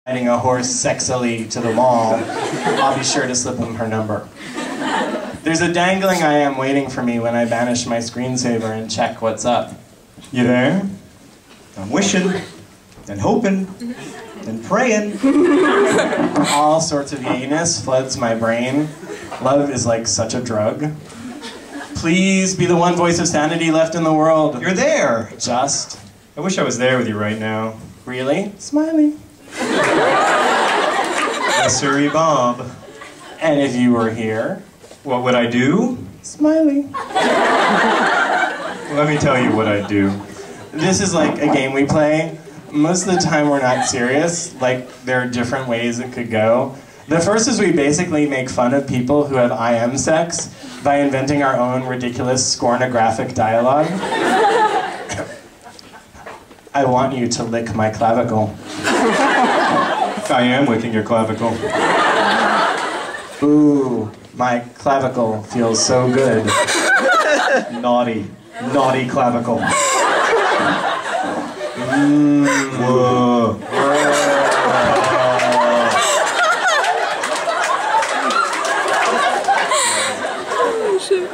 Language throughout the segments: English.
riding a horse sexily to the mall, I'll be sure to slip him her number. There's a dangling I am waiting for me when I banish my screensaver and check what's up. You there? I'm wishing, and hoping, and praying. All sorts of yiness floods my brain. Love is like such a drug. Please be the one voice of sanity left in the world. You're there! Just. I wish I was there with you right now. Really? Smiley. Yes, sirree, Bob. And if you were here? What would I do? Smiley. Let me tell you what I'd do. This is like a game we play. Most of the time we're not serious. Like, there are different ways it could go. The first is we basically make fun of people who have IM sex by inventing our own ridiculous scornographic dialogue. I want you to lick my clavicle. I am licking your clavicle. Ooh, my clavicle feels so good. Naughty, naughty clavicle. Whoa.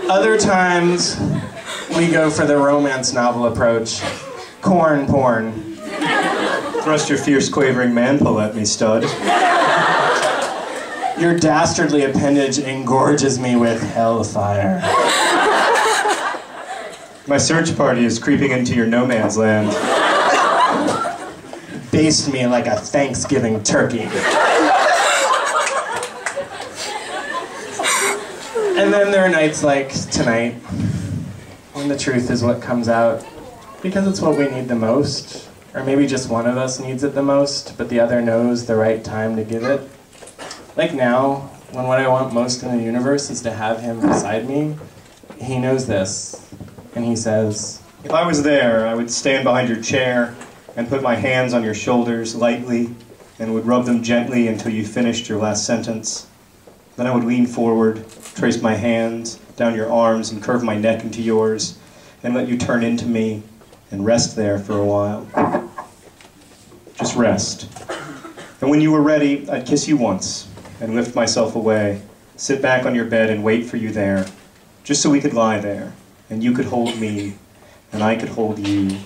Other times, we go for the romance novel approach. Corn porn. Thrust your fierce, quavering man-pull at me, stud. Your dastardly appendage engorges me with hellfire. My search party is creeping into your no man's land. Baste me like a Thanksgiving turkey. And then there are nights like tonight, when the truth is what comes out, because it's what we need the most. Or maybe just one of us needs it the most, but the other knows the right time to give it. Like now, when what I want most in the universe is to have him beside me, he knows this, and he says, if I was there, I would stand behind your chair and put my hands on your shoulders lightly and would rub them gently until you finished your last sentence. Then I would lean forward, trace my hands down your arms and curve my neck into yours and let you turn into me and rest there for a while. Just rest. And when you were ready, I'd kiss you once and lift myself away, sit back on your bed and wait for you there, just so we could lie there, and you could hold me, and I could hold you,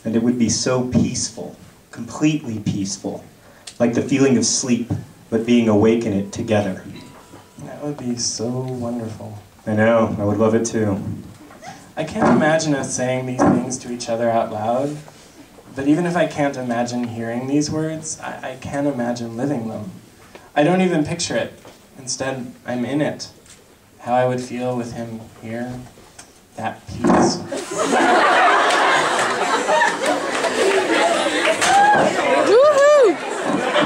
and it would be so peaceful, completely peaceful, like the feeling of sleep, but being awake in it together. That would be so wonderful. I know, I would love it too. I can't imagine us saying these things to each other out loud, but even if I can't imagine hearing these words, I can imagine living them. I don't even picture it. Instead, I'm in it. How I would feel with him here, that peace. Woohoo!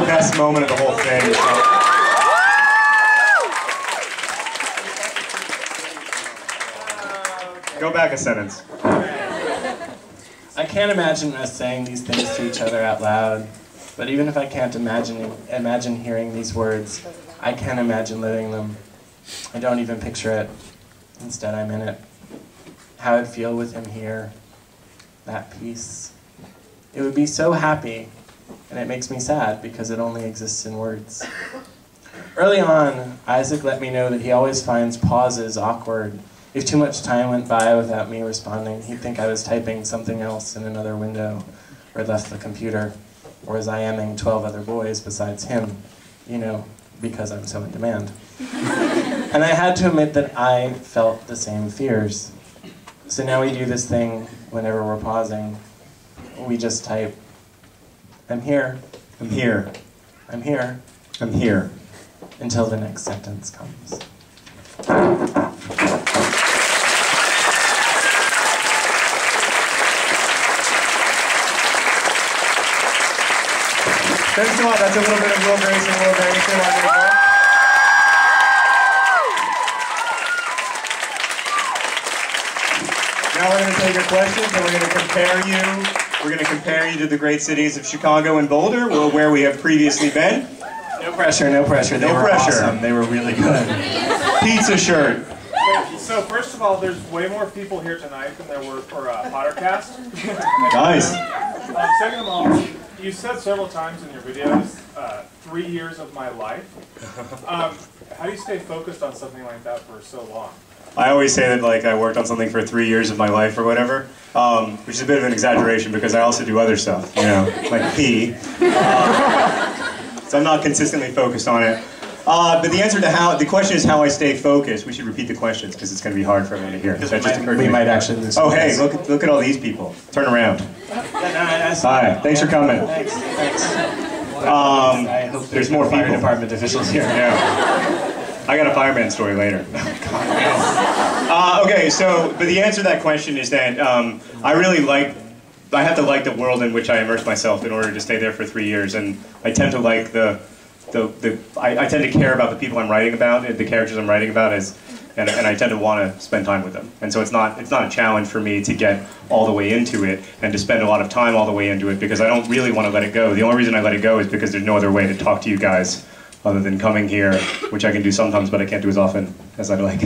Best moment of the whole thing. Go back a sentence. I can't imagine us saying these things to each other out loud, but even if I can't imagine hearing these words, I can imagine living them. I don't even picture it. Instead, I'm in it. How I'd feel with him here, that peace. It would be so happy, and it makes me sad because it only exists in words. Early on, Isaac let me know that he always finds pauses awkward. If too much time went by without me responding, he'd think I was typing something else in another window, or left the computer, or was IMing 12 other boys besides him, you know, because I'm so in demand. And I had to admit that I felt the same fears. So now we do this thing whenever we're pausing. We just type, I'm here. I'm here. I'm here. I'm here. Until the next sentence comes. Thanks a lot. That's a little bit of Will Grayson, Will Grayson. Now we're going to take your questions and we're going to compare you. We're going to compare you to the great cities of Chicago and Boulder, where we have previously been. No pressure, no pressure. They were awesome. They were really good. Pizza shirt. So first of all, there's way more people here tonight than there were for Pottercast. Nice. Second of all, you said several times in your videos 3 years of my life. How do you stay focused on something like that for so long? I always say that like I worked on something for 3 years of my life or whatever, which is a bit of an exaggeration because I also do other stuff, you know, like pee. So I'm not consistently focused on it. But the answer to the question is how I stay focused. We should repeat the questions because it's going to be hard for everyone to hear. That just occurred to me. We might actually lose. Oh hey, look at all these people. Turn around. Hi, thanks for coming. Thanks. I hope there's more fire people. department officials here. Yeah. I got a fireman story later. Okay, so, but the answer to that question is that I have to like the world in which I immerse myself in order to stay there for 3 years, and I tend to like I tend to care about the people I'm writing about, and the characters I'm writing about, and I tend to want to spend time with them. And so it's not a challenge for me to get all the way into it and to spend a lot of time all the way into it because I don't really want to let it go. The only reason I let it go is because there's no other way to talk to you guys other than coming here, which I can do sometimes, but I can't do as often as I'd like.